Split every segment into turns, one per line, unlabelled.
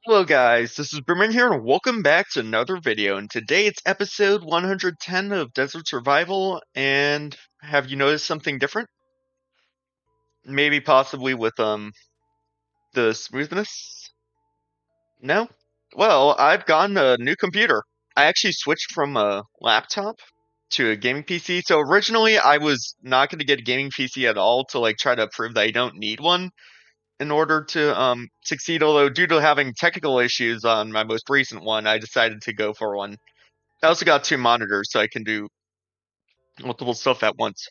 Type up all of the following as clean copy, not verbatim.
Hello guys, this is Berman here and welcome back to another video, and today it's episode 110 of Desert Survival. And have you noticed something different? Maybe possibly with the smoothness? No? Well, I've gotten a new computer. I actually switched from a laptop to a gaming PC. So originally I was not going to get a gaming PC at all to try to prove that I don't need one in order to succeed, although due to having technical issues on my most recent one, I decided to go for one. I also got two monitors so I can do multiple stuff at once.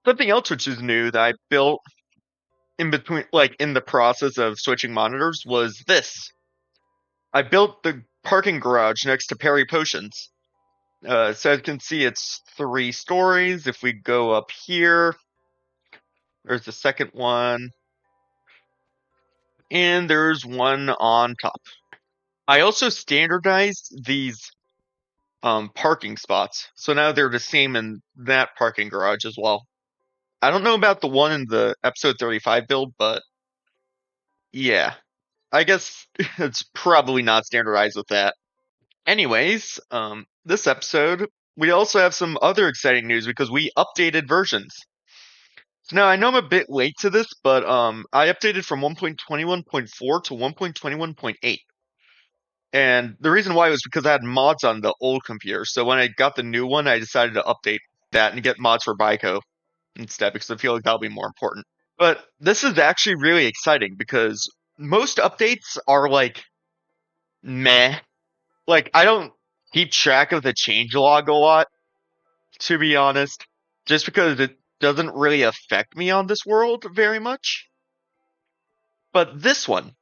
Something else which is new that I built in between, in the process of switching monitors, was this. I built the parking garage next to Perry Potions. So as you can see, it's 3 stories. If we go up here, there's the second one, and there's one on top. I also standardized these parking spots, so now they're the same in that parking garage as well. I don't know about the one in the episode 35 build, but yeah, I guess it's probably not standardized with that. Anyways, this episode, we also have some other exciting news because we updated versions. So now I know I'm a bit late to this, but I updated from 1.21.4 to 1.21.8. And the reason why was because I had mods on the old computer. So when I got the new one, I decided to update that and get mods for Byco instead because I feel like that'll be more important. But this is actually really exciting because most updates are meh. I don't keep track of the changelog a lot, to be honest, just because it doesn't really affect me on this world very much. But this one,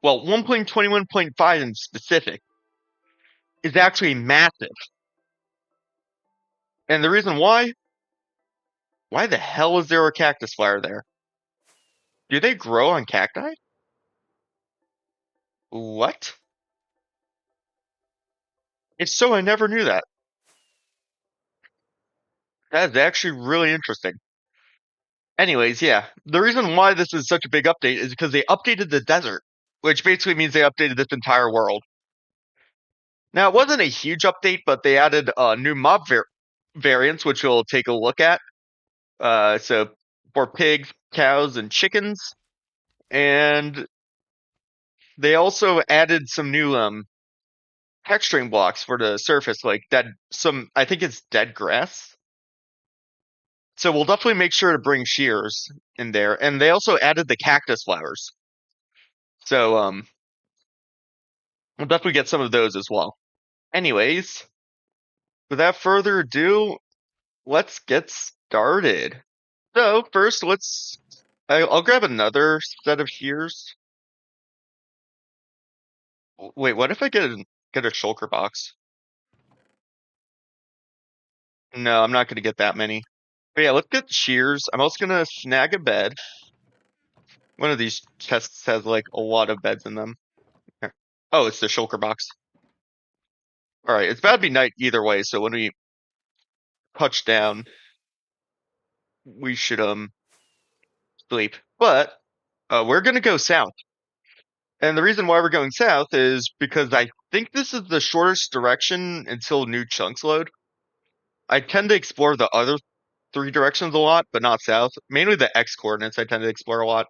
well, 1.21.5 in specific, is actually massive. And the reason why the hell is there a cactus flower there? Do they grow on cacti? What? If so, I never knew that. That is actually really interesting. Anyways, yeah, the reason why this is such a big update is because they updated the desert, which basically means they updated this entire world. Now, it wasn't a huge update, but they added new variants, which we'll take a look at. So for pigs, cows, and chickens, and they also added some new texturing blocks for the surface, like I think it's dead grass. So we'll definitely make sure to bring shears in there, and they also added the cactus flowers. So we'll definitely get some of those as well. Anyways, without further ado, let's get started. So first, I'll grab another set of shears. Wait, what if I get a shulker box? No, I'm not gonna get that many. But yeah, let's get shears. I'm also gonna snag a bed. One of these chests has a lot of beds in them. Here. Oh, it's the shulker box. All right, it's about to be night either way, so when we touch down, we should sleep. But we're gonna go south. And the reason why we're going south is because I think this is the shortest direction until new chunks load. I tend to explore the other 3 directions a lot, but not south. Mainly the X coordinates I tend to explore a lot.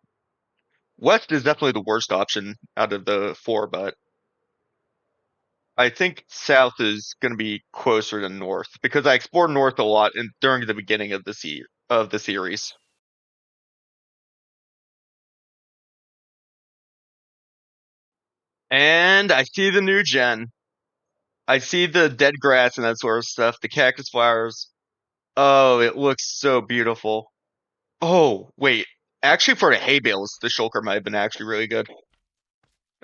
West is definitely the worst option out of the 4, but I think south is going to be closer to north because I explored north a lot during the beginning of the series. And I see the new gen. I see the dead grass and that sort of stuff, the cactus flowers. Oh, it looks so beautiful. Oh, wait. Actually, for the hay bales, the shulker might have been actually really good.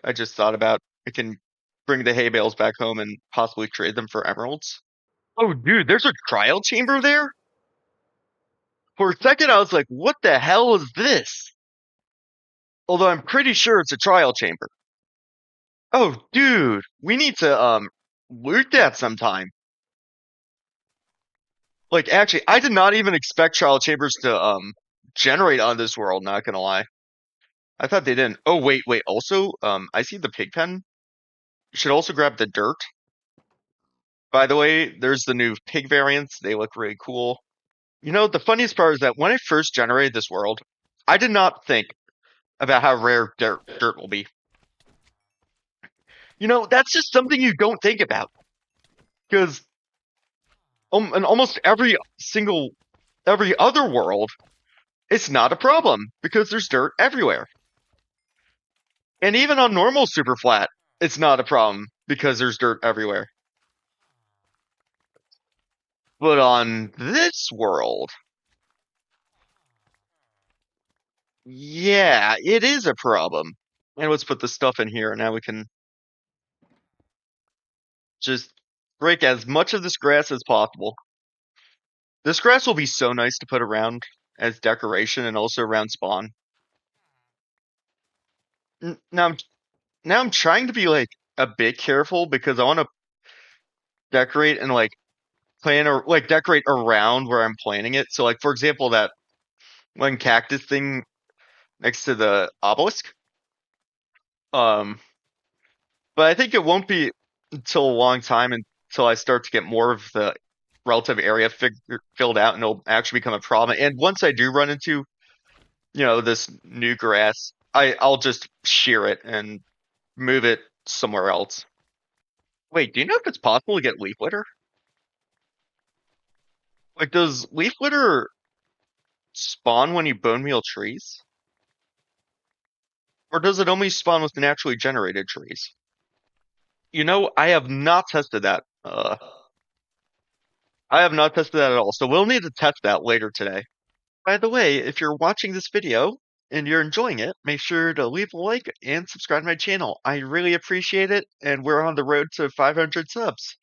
I just thought about I can bring the hay bales back home and possibly trade them for emeralds. Oh, dude, there's a trial chamber there? For a second, I was like, what the hell is this? Although I'm pretty sure it's a trial chamber. Oh, dude, we need to loot that sometime. Actually, I did not even expect trial chambers to generate on this world, not gonna lie. I thought they didn't. Oh, wait, wait. Also, I see the pig pen. You should also grab the dirt. By the way, there's the new pig variants. They look really cool. You know, the funniest part is that when I first generated this world, I did not think about how rare dirt will be. You know, that's just something you don't think about. Because in almost every other world, it's not a problem because there's dirt everywhere. And even on normal super flat, it's not a problem because there's dirt everywhere. But on this world, yeah, it is a problem. And let's put the stuff in here. Now we can just break as much of this grass as possible. This grass will be so nice to put around as decoration and also around spawn. Now, now I'm trying to be like a bit careful because I want to decorate and like plan or like decorate around where I'm planting it. So like for example, that one cactus thing next to the obelisk. Um, but I think it won't be until a long time until I start to get more of the relative area filled out, and it'll actually become a problem. And once I do run into, this new grass, I'll just shear it and move it somewhere else. Wait, do you know if it's possible to get leaf litter? Like, does leaf litter spawn when you bone meal trees? Or does it only spawn with naturally generated trees? You know, I have not tested that. I have not tested that at all, so we'll need to test that later today. By the way, if you're watching this video and you're enjoying it, make sure to leave a like and subscribe to my channel. I really appreciate it, and we're on the road to 500 subs.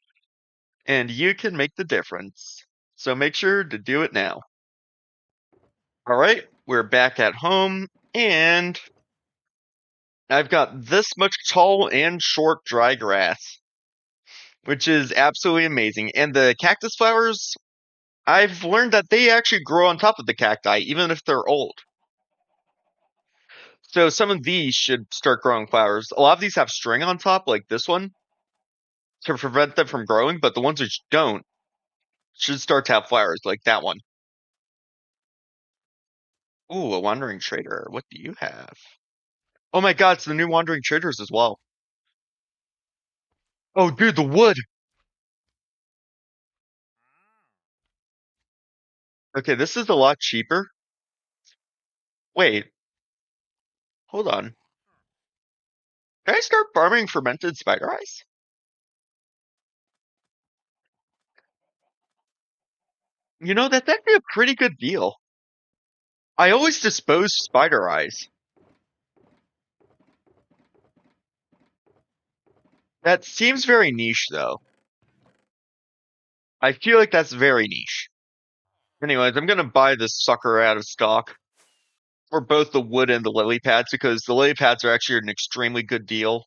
And you can make the difference. So make sure to do it now. Alright, we're back at home, and I've got this much tall and short dry grass, which is absolutely amazing. And the cactus flowers, I've learned that they actually grow on top of the cacti, even if they're old. So some of these should start growing flowers. A lot of these have string on top, like this one, to prevent them from growing, but the ones which don't should start to have flowers, like that one. Ooh, a wandering trader. What do you have? Oh my god, it's the new wandering traders as well. Oh, dude, the wood. Okay, this is a lot cheaper. Wait, hold on. Can I start farming fermented spider eyes? You know, that's actually a pretty good deal. I always dispose spider eyes. That seems very niche, though. I feel like that's very niche. Anyways, I'm gonna buy this sucker out of stock for both the wood and the lily pads because the lily pads are actually an extremely good deal.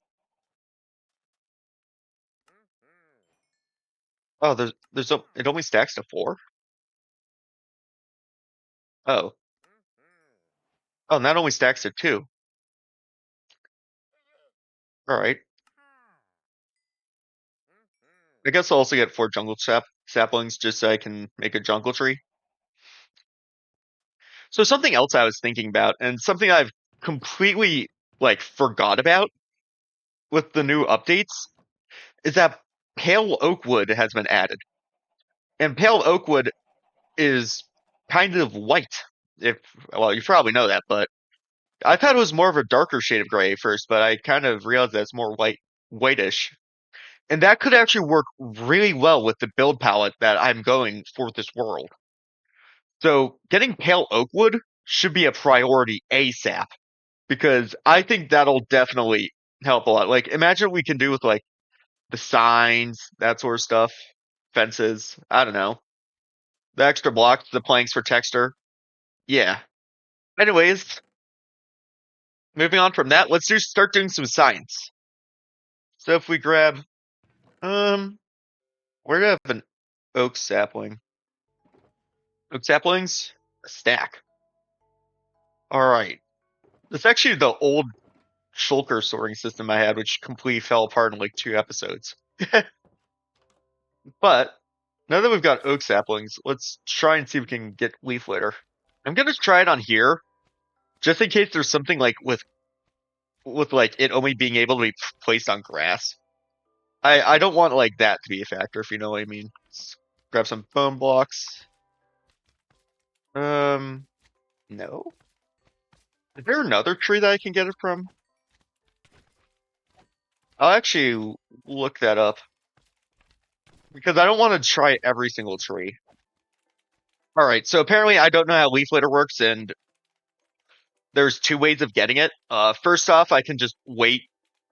Oh, it only stacks to 4? Oh. Oh, and that only stacks to 2. Alright. I guess I'll also get 4 jungle saplings just so I can make a jungle tree. So something else I was thinking about, and something I've completely like forgot about with the new updates, is that pale oak wood has been added. And pale oak wood is kind of white. If well, you probably know that, but I thought it was more of a darker shade of gray at first, but I kind of realized that it's more whitish. And that could actually work really well with the build palette that I'm going for this world. So getting pale oak wood should be a priority ASAP because I think that'll definitely help a lot. Like imagine what we can do with like the signs, that sort of stuff, fences, I don't know. The extra blocks, the planks for texture. Yeah. Anyways, moving on from that, let's just start doing some science. So if we grab where do I have an oak sapling? Oak saplings? A stack. Alright. It's actually the old shulker sorting system I had, which completely fell apart in like 2 episodes. But now that we've got oak saplings, let's try and see if we can get leaf litter. I'm gonna try it on here, just in case there's something like with like it only being able to be placed on grass. I don't want like that to be a factor, if you know what I mean. Let's grab some bone blocks. No. Is there another tree that I can get it from? I'll actually look that up because I don't want to try every single tree. All right, so apparently I don't know how leaf litter works, and there's 2 ways of getting it. First off, I can just wait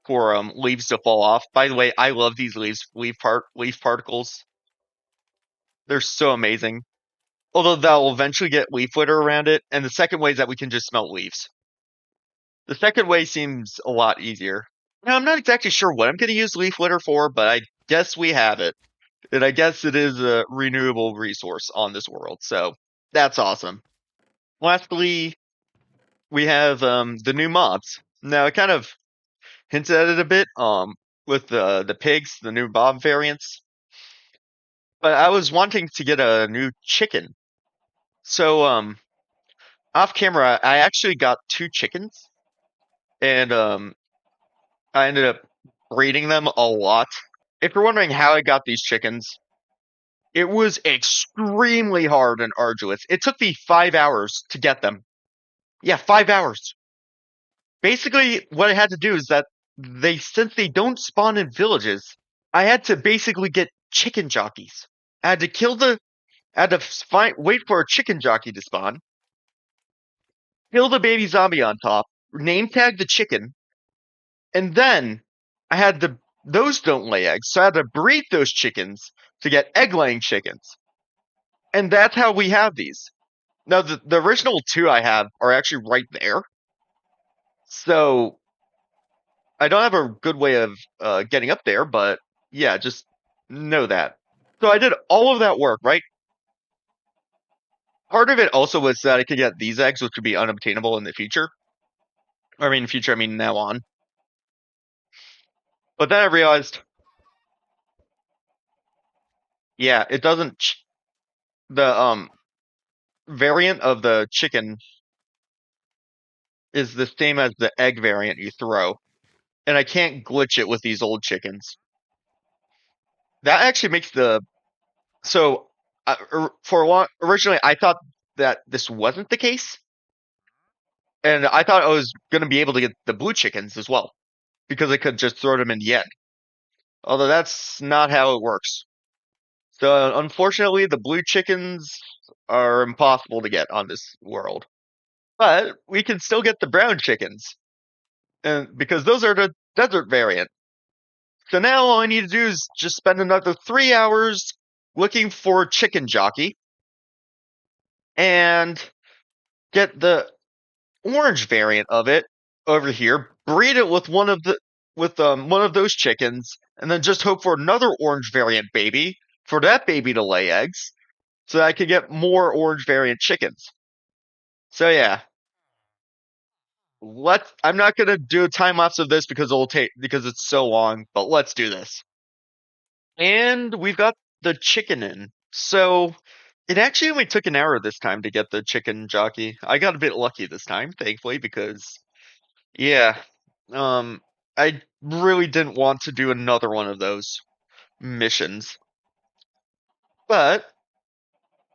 for leaves to fall off. By the way, I love these leaf particles. They're so amazing. Although they'll eventually get leaf litter around it. And the second way is that we can just smelt leaves. The second way seems a lot easier. Now, I'm not exactly sure what I'm going to use leaf litter for, but I guess we have it. And I guess it is a renewable resource on this world. So that's awesome. Lastly, we have the new mobs. Now, I kind of hinted at it a bit with the pigs, the new mob variants. But I was wanting to get a new chicken. So off camera, I actually got 2 chickens, and I ended up breeding them a lot. If you're wondering how I got these chickens, it was extremely hard and arduous. It took me 5 hours to get them. Yeah, 5 hours. Basically, what I had to do is that since they don't spawn in villages, I had to basically get chicken jockeys. I had to wait for a chicken jockey to spawn, kill the baby zombie on top, name tag the chicken, and then I had to. Those don't lay eggs, so I had to breed those chickens to get egg laying chickens. And that's how we have these. Now, the original 2 I have are actually right there. So I don't have a good way of getting up there, but yeah, just know that. So I did all of that work, right? Part of it also was that I could get these eggs, which would be unobtainable in the future. I mean, future, I mean now on. But then I realized, yeah, it doesn't. The variant of the chicken is the same as the egg variant you throw, and I can't glitch it with these old chickens. That actually makes the so for a long originally I thought that this wasn't the case, and I thought I was going to be able to get the blue chickens as well because I could just throw them in the end. Although that's not how it works. So unfortunately, the blue chickens are impossible to get on this world, but we can still get the brown chickens, and because those are the desert variant. So now all I need to do is just spend another 3 hours looking for chicken jockey and get the orange variant of it over here, breed it with one of those chickens, and then just hope for another orange variant baby for that baby to lay eggs, so that I could get more orange variant chickens. So yeah, I'm not gonna do a time lapse of this because it's so long, but let's do this. And we've got the chicken in. So it actually only took an hour this time to get the chicken jockey. I got a bit lucky this time, thankfully, because yeah, um, I really didn't want to do another one of those missions. But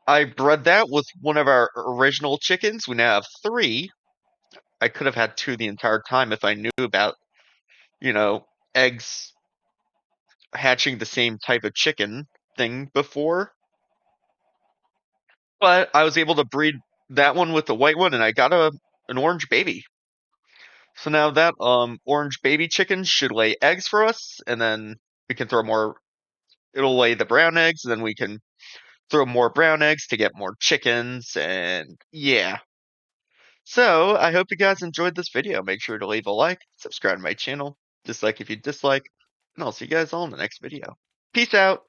I bred that with one of our original chickens. We now have 3. I could have had 2 the entire time if I knew about, you know, eggs hatching the same type of chicken thing before. But I was able to breed that one with the white one, and I got an orange baby. So now that orange baby chicken should lay eggs for us, and then we can throw more. It'll lay the brown eggs, and then we can throw more brown eggs to get more chickens, and yeah. So I hope you guys enjoyed this video. Make sure to leave a like, subscribe to my channel, dislike if you dislike, and I'll see you guys all in the next video. Peace out.